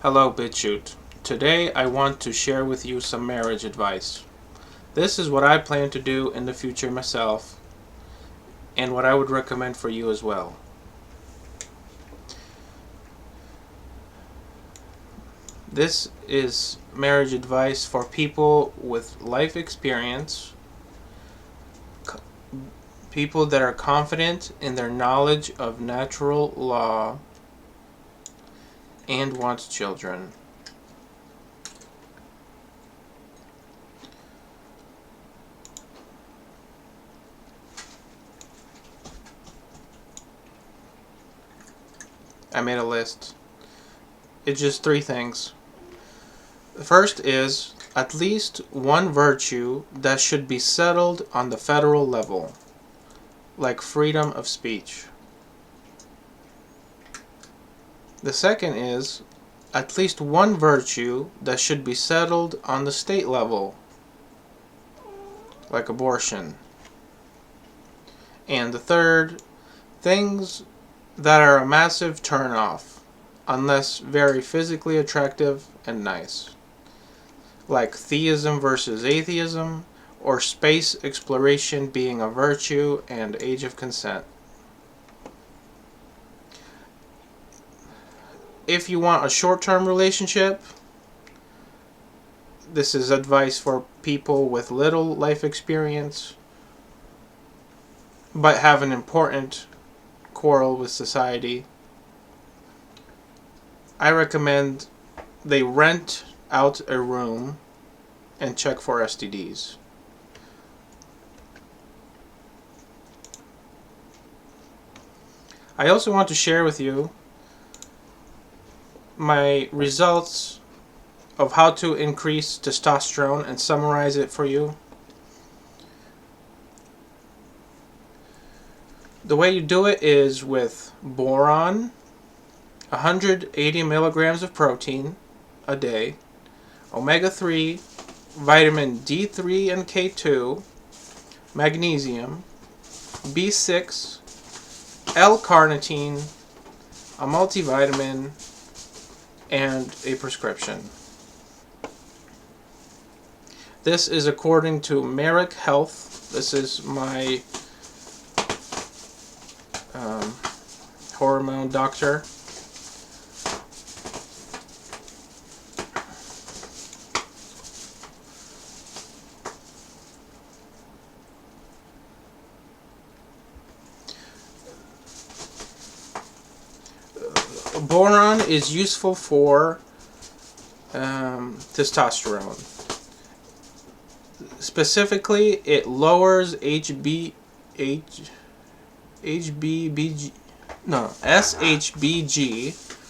Hello BitChute. Today I want to share with you some marriage advice. This is what I plan to do in the future myself and what I would recommend for you as well. This is marriage advice for people with life experience, people that are confident in their knowledge of natural law and want children. I made a list. It's just 3 things. The first is at least one virtue that should be settled on the federal level, like freedom of speech. The second is at least one virtue that should be settled on the state level, like abortion. And the third, things that are a massive turnoff, unless very physically attractive and nice, like theism versus atheism, or space exploration being a virtue and age of consent. If you want a short-term relationship, this is advice for people with little life experience but have an important quarrel with society. I recommend they rent out a room and check for STDs. I also want to share with you my results of how to increase testosterone and summarize it for you. The way you do it is with boron, 180 milligrams of protein a day, omega-3, vitamin D3 and K2, magnesium, B6, L-carnitine, a multivitamin, and a prescription. This is according to Merrick Health. This is my hormone doctor. Boron is useful for testosterone. Specifically, it lowers SHBG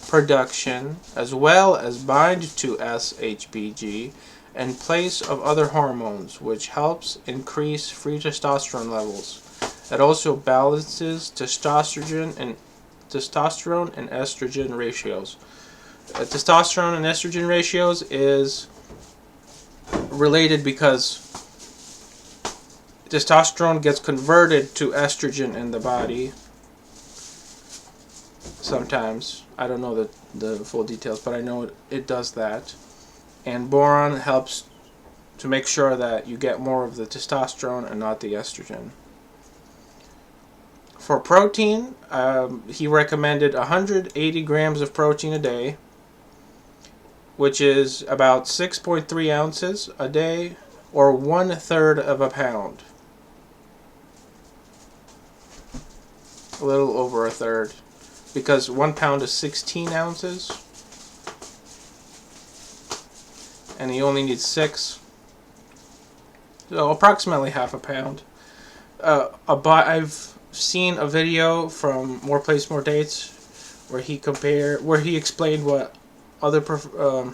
production, as well as bind to SHBG in place of other hormones, which helps increase free testosterone levels. It also balances testosterone and estrogen ratios. Testosterone and estrogen ratios is related because testosterone gets converted to estrogen in the body sometimes. I don't know the full details, but I know it does that. And boron helps to make sure that you get more of the testosterone and not the estrogen. For protein, he recommended 180 grams of protein a day, which is about 6.3 ounces a day, or 1/3 of a pound. A little over a third, because 1 pound is 16 ounces, and he only needs 6, so approximately half a pound. I've seen a video from More Place More Dates where he explained what other professional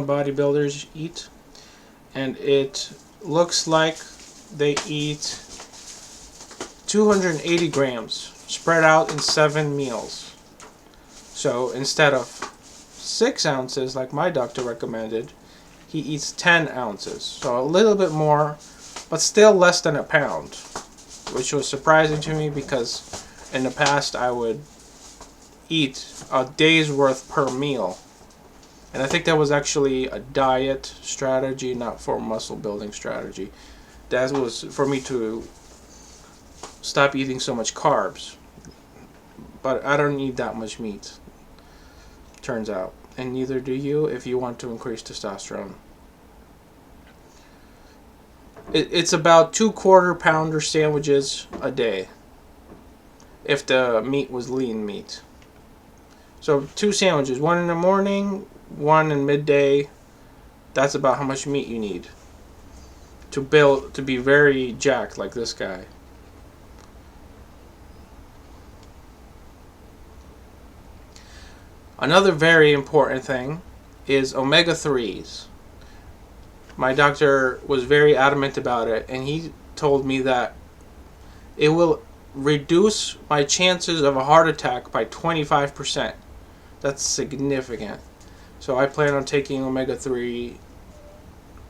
bodybuilders eat, and it looks like they eat 280 grams spread out in 7 meals. So instead of 6 ounces like my doctor recommended, he eats 10 ounces. So a little bit more, but still less than a pound, which was surprising to me because in the past I would eat a day's worth per meal. And I think that was actually a diet strategy, not for muscle building strategy. That was for me to stop eating so much carbs. But I don't need that much meat, turns out. And neither do you if you want to increase testosterone. It's about 2 quarter-pounder sandwiches a day if the meat was lean meat. So 2 sandwiches, 1 in the morning, 1 in midday. That's about how much meat you need to be very jacked like this guy. Another very important thing is omega-3s. My doctor was very adamant about it, and he told me that it will reduce my chances of a heart attack by 25%. That's significant. So I plan on taking omega-3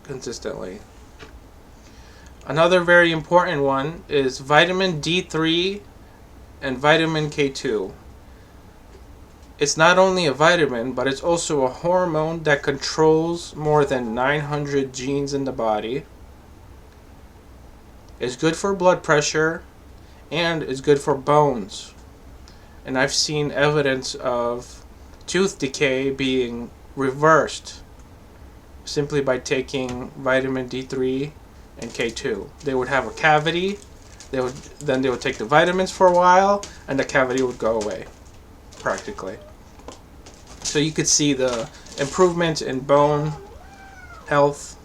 consistently. Another very important one is vitamin D3 and vitamin K2. It's not only a vitamin, but it's also a hormone that controls more than 900 genes in the body. It's good for blood pressure, and it's good for bones. And I've seen evidence of tooth decay being reversed simply by taking vitamin D3 and K2. They would have a cavity, they would take the vitamins for a while, and the cavity would go away, practically. So you could see the improvement in bone health.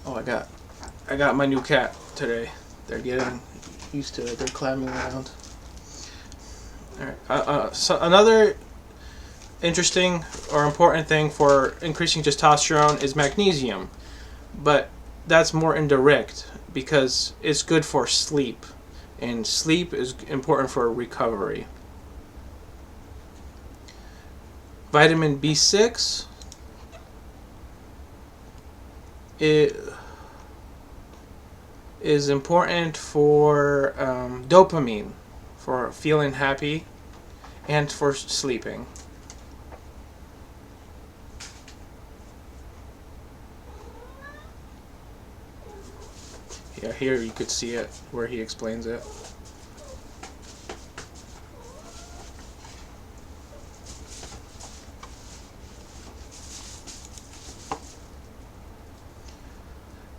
Oh, I got my new cat today. They're getting used to it. They're climbing around. All right. So another interesting or important thing for increasing testosterone is magnesium, but that's more indirect because it's good for sleep, and sleep is important for recovery. Vitamin B6 is important for dopamine, for feeling happy, and for sleeping. Yeah, here you could see it where he explains it.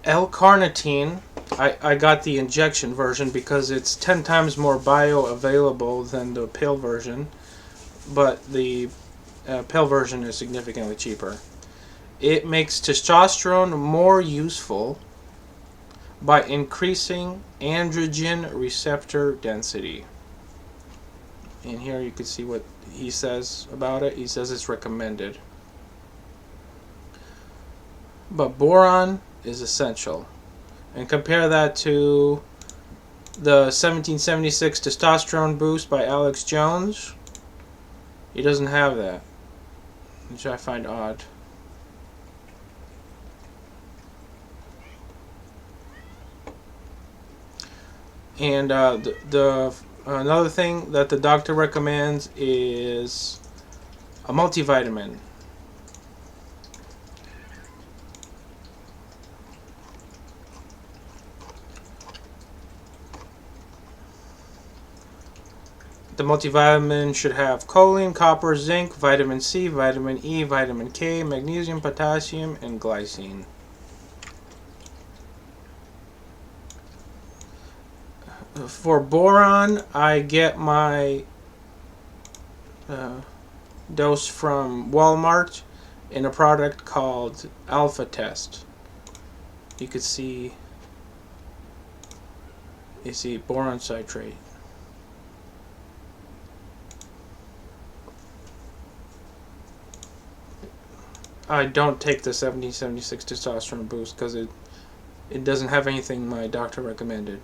L-carnitine, I got the injection version because it's 10 times more bioavailable than the pill version, but the pill version is significantly cheaper. It makes testosterone more useful by increasing androgen receptor density. And here you can see what he says about it. He says it's recommended. But boron is essential. And compare that to the 1776 testosterone boost by Alex Jones. He doesn't have that, which I find odd. And another thing that the doctor recommends is a multivitamin. The multivitamin should have choline, copper, zinc, vitamin C, vitamin E, vitamin K, magnesium, potassium, and glycine. For boron, I get my dose from Walmart in a product called Alpha Test. You could see, boron citrate. I don't take the 1776 testosterone boost because it doesn't have anything my doctor recommended.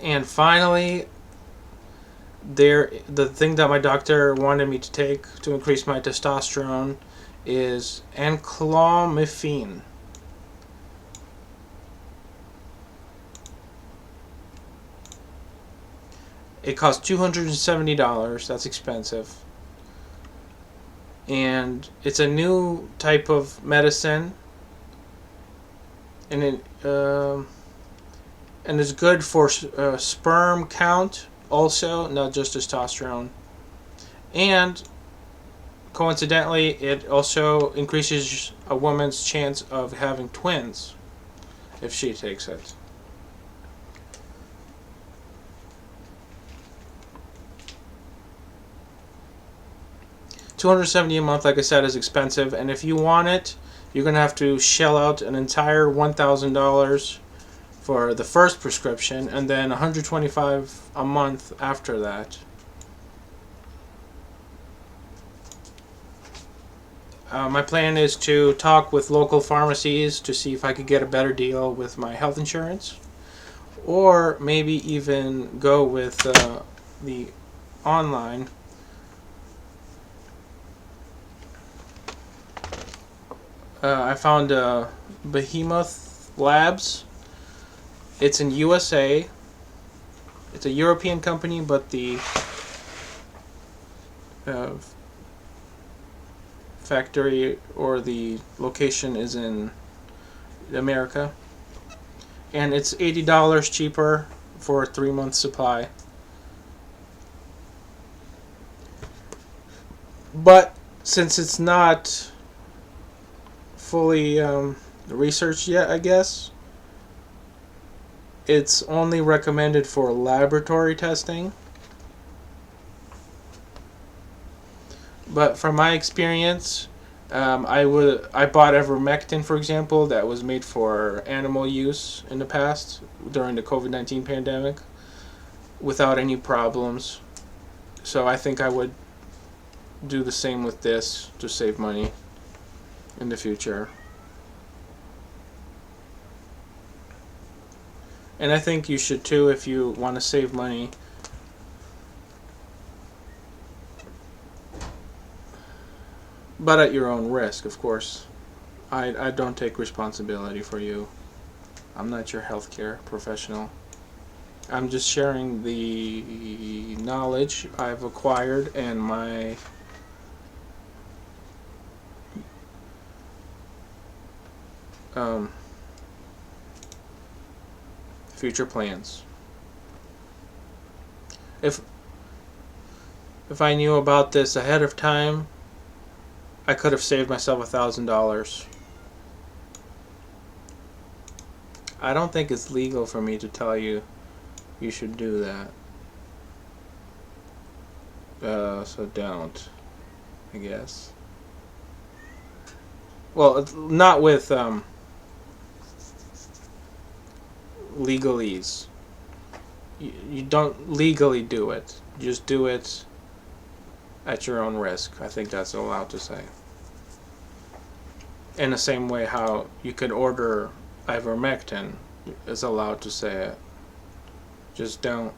And finally, the thing that my doctor wanted me to take to increase my testosterone is enclomiphene. It costs $270. That's expensive. And it's a new type of medicine, and it's good for sperm count also, not just testosterone. And coincidentally, it also increases a woman's chance of having twins if she takes it. $270 a month, like I said, is expensive, and if you want it, you're going to have to shell out an entire $1,000 for the first prescription, and then $125 a month after that. My plan is to talk with local pharmacies to see if I could get a better deal with my health insurance, or maybe even go with the online. I found Behemoth Labs. It's in USA. It's a European company, but the factory or the location is in America. And it's $80 cheaper for a 3-month supply. But since it's not fully researched yet, I guess, it's only recommended for laboratory testing. But from my experience, I bought ivermectin, for example, that was made for animal use in the past during the COVID-19 pandemic without any problems. So I think I would do the same with this to save money in the future. And I think you should too if you want to save money. But at your own risk, of course. I don't take responsibility for you. I'm not your healthcare professional. I'm just sharing the knowledge I've acquired and my future plans. If I knew about this ahead of time, I could have saved myself $1,000. I don't think it's legal for me to tell you you should do that. So don't, I guess. Well, it's not with legalese. You don't legally do it. You just do it at your own risk. I think that's allowed to say. In the same way how you could order ivermectin is allowed to say it. Just don't.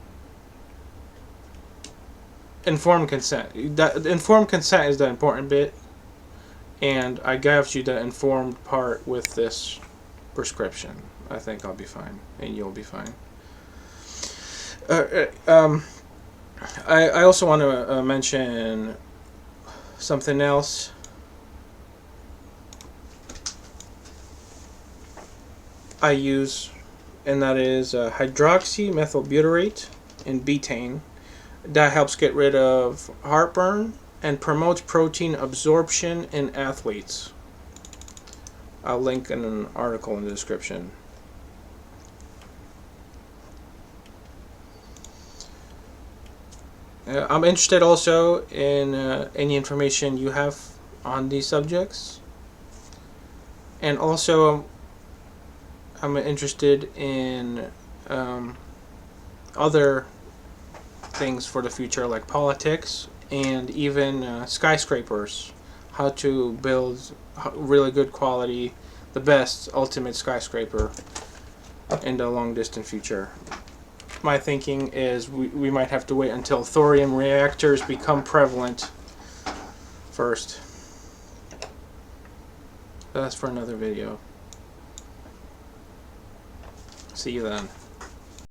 Informed consent. That informed consent is the important bit, and I gave you the informed part with this prescription. I think I'll be fine, and you'll be fine. I also want to mention something else. I use, and that is hydroxymethylbutyrate and betaine. That helps get rid of heartburn and promotes protein absorption in athletes. I'll link in an article in the description. I'm interested also in any information you have on these subjects. And also, I'm interested in other things for the future, like politics and even skyscrapers. How to build really good quality, the best ultimate skyscraper in the long distant future. My thinking is we might have to wait until thorium reactors become prevalent first. That's for another video. See you then.